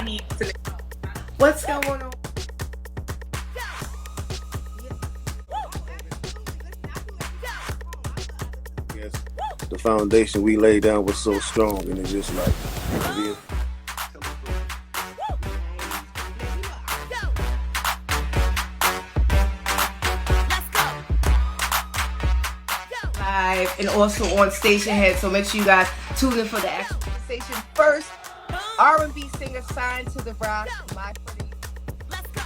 I need to. What's going on? Yes, the foundation we laid down was so strong, and it's just like, yeah. Live and also on Station Head, so make sure you guys tune in for the actual station first. R&B singer signed to the Rock, my pretty. Let's go.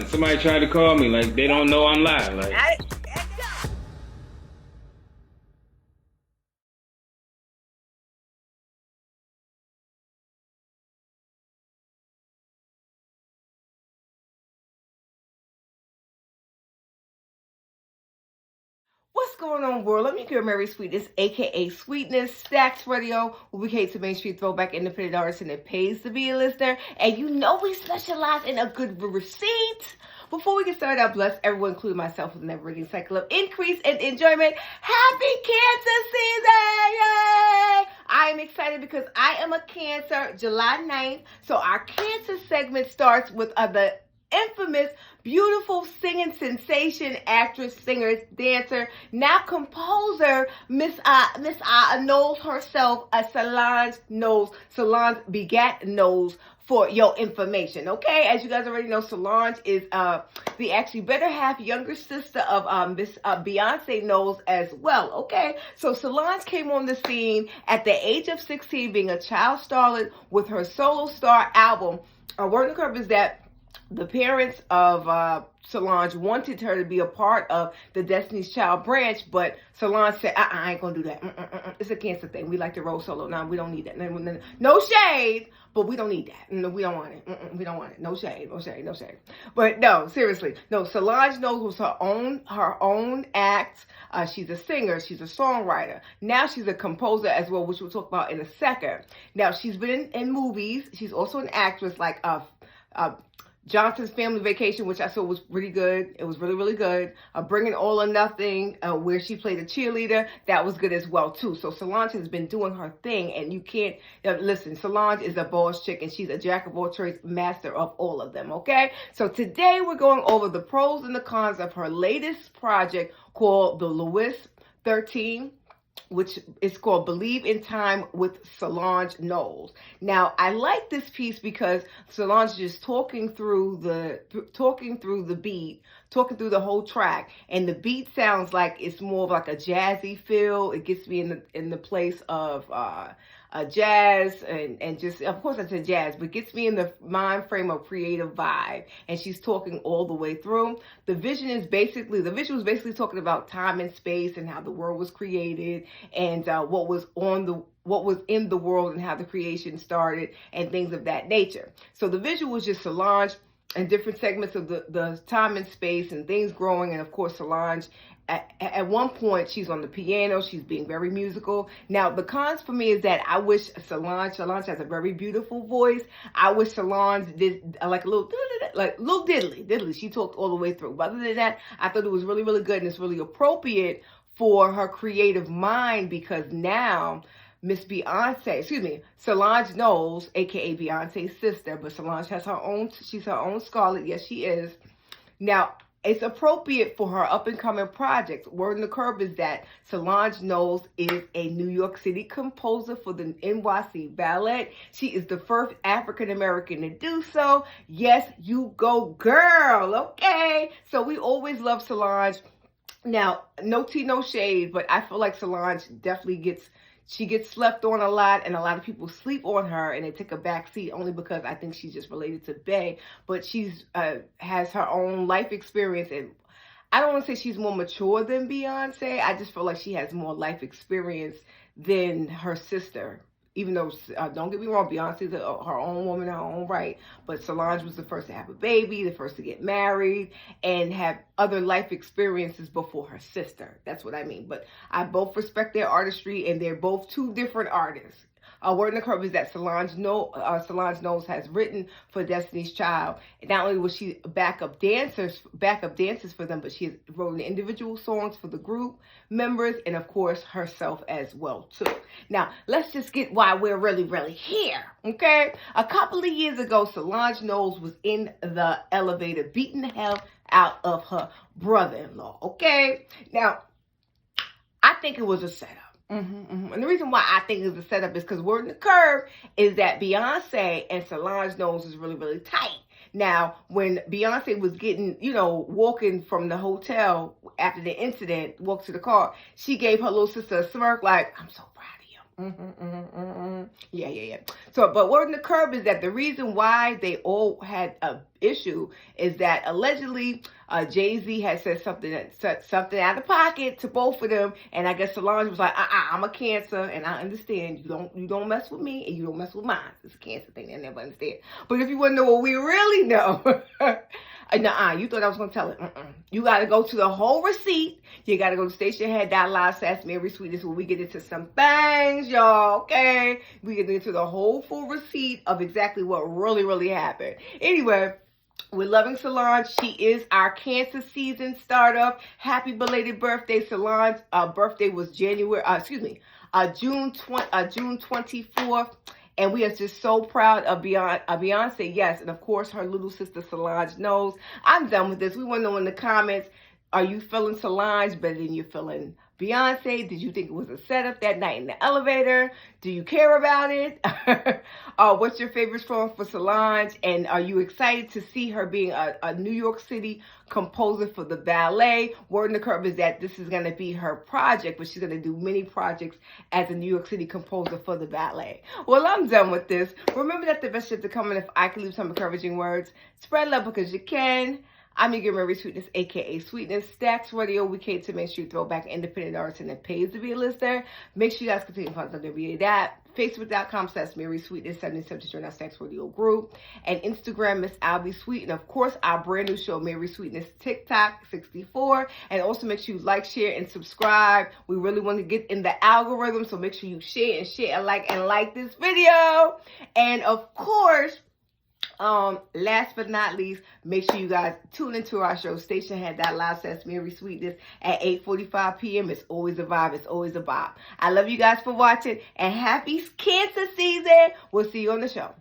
Somebody tried to call me, like they don't know I'm live. Like, what's going on, world? Let me give Mary Sweetness, aka Sweetness, Stacks Radio, where we cater to Main Street throwback independent artists and it pays to be a listener. And you know we specialize in a good receipt. Before we get started, I bless everyone, including myself, with a never-ending cycle of increase and enjoyment. Happy Cancer season! Yay! I am excited because I am a Cancer, July 9th. So our Cancer segment starts with the infamous, beautiful singing sensation, actress, singer, dancer, now composer, Miss Knowles herself, Solange Knowles. Solange begat Knowles. For your information, okay? As you guys already know, Solange is the actually better half younger sister of Miss Beyonce Knowles as well, okay? So Solange came on the scene at the age of 16, being a child starlet with her solo star album. Word on the curve is that the parents of Solange wanted her to be a part of the Destiny's Child branch, but Solange said, I ain't gonna do that. It's a Cancer thing. We like to roll solo. No, we don't need that. No shade, but we don't need that. No, we don't want it. We don't want it. No shade, no shade, no shade. But no, seriously. No, Solange Knowles was her own act. She's a singer. She's a songwriter. Now she's a composer as well, which we'll talk about in a second. Now, she's been in movies. She's also an actress like Johnson's Family Vacation, which I saw was really good. It was really, really good. Bringing All or Nothing, where she played a cheerleader, that was good as well, too. So Solange has been doing her thing, and you can't, listen, Solange is a boss chick, and she's a jack of all trades, master of all of them, okay? So today we're going over the pros and the cons of her latest project called The Lewis 13, which is called Believe in Time with Solange Knowles. Now, I like this piece because Solange is just talking through the beat, talking through the whole track, and the beat sounds like it's more of like a jazzy feel. It gets me in the place of jazz and just, of course I said jazz, but gets me in the mind frame of creative vibe. And she's talking all the way through. The visual is basically talking about time and space and how the world was created and what was in the world and how the creation started and things of that nature. So the visual was just Solange and different segments of the time and space and things growing, and of course Solange at one point she's on the piano, she's being very musical. Now the cons for me is that I wish Solange has a very beautiful voice. I wish Solange did like a little diddly. She talked all the way through. But other than that, I thought it was really, really good, and it's really appropriate for her creative mind, because now Solange Knowles, aka Beyonce's sister, but Solange has she's her own Scarlet. Yes, she is. Now, it's appropriate for her up-and-coming projects. Word on the curb is that Solange Knowles is a New York City composer for the NYC Ballet. She is the first African-American to do so. Yes, you go, girl, okay? So we always love Solange. Now, no tea, no shade, but I feel like Solange definitely gets slept on a lot, and a lot of people sleep on her, and they take a back seat only because I think she's just related to Bey. But she's has her own life experience, and I don't want to say she's more mature than Beyonce. I just feel like she has more life experience than her sister. Even though, don't get me wrong, Beyonce's her own woman, her own right. But Solange was the first to have a baby, the first to get married, and have other life experiences before her sister. That's what I mean. But I both respect their artistry, and they're both two different artists. Word on the curb is that Solange Knowles has written for Destiny's Child. Not only was she backup dancers for them, but she has written individual songs for the group members and of course herself as well too. Now let's just get why we're really here. Okay, a couple of years ago, Solange Knowles was in the elevator beating the hell out of her brother-in-law. Okay, now I think it was a setup. And the reason why I think it's a setup is because word on the curve is that Beyonce and Solange Knowles is really tight. Now, when Beyonce was getting, walking from the hotel after the incident, walked to the car, she gave her little sister a smirk like, I'm so proud of you. Yeah. So, but word on the curb is that the reason why they all had a issue is that allegedly Jayz had said something out of pocket to both of them, and I guess Solange was like, I'm a Cancer, and I understand you don't mess with me and you don't mess with mine. It's a Cancer thing, I never understand. But if you want to know what we really know, you thought I was going to tell it. You got to go to the whole receipt. You got to go to stationhead.live/MarySweetness where we get into some things, y'all, okay? We get into the whole full receipt of exactly what really happened. Anyway, we're loving Solange. She is our Cancer season startup. Happy belated birthday, Solange. Birthday was June 24th. And we are just so proud of Beyonce, yes, and of course her little sister Solange Knowles. I'm done with this. We want to know in the comments, are you feeling Solange better than you're feeling Beyonce? Did you think it was a setup that night in the elevator? Do you care about it? What's your favorite song for Solange? And are you excited to see her being a New York City composer for the ballet? Word on the curb is that this is going to be her project, but she's going to do many projects as a New York City composer for the ballet. Well, I'm done with this. Remember that the best shit to come, and if I can leave some encouraging words, spread love because you can. I'm your girl, Mary Sweetness, a.k.a. Sweetness. Stax Radio, we came to make sure you throw back independent artists and it pays to be a listener. Make sure you guys continue to follow us on that. Facebook.com/MarySweetness 77 to join our Stax Radio group. And Instagram, Miss Albeedooent. And of course, our brand new show, Mary Sweetness TikTok 64. And also make sure you like, share, and subscribe. We really want to get in the algorithm, so make sure you share and like this video. And of course, last but not least, make sure you guys tune into our show, stationhead.live/MarySweetness at 8:45 p.m. It's always a vibe. It's always a bop. I love you guys for watching, and happy Cancer season. We'll see you on the show.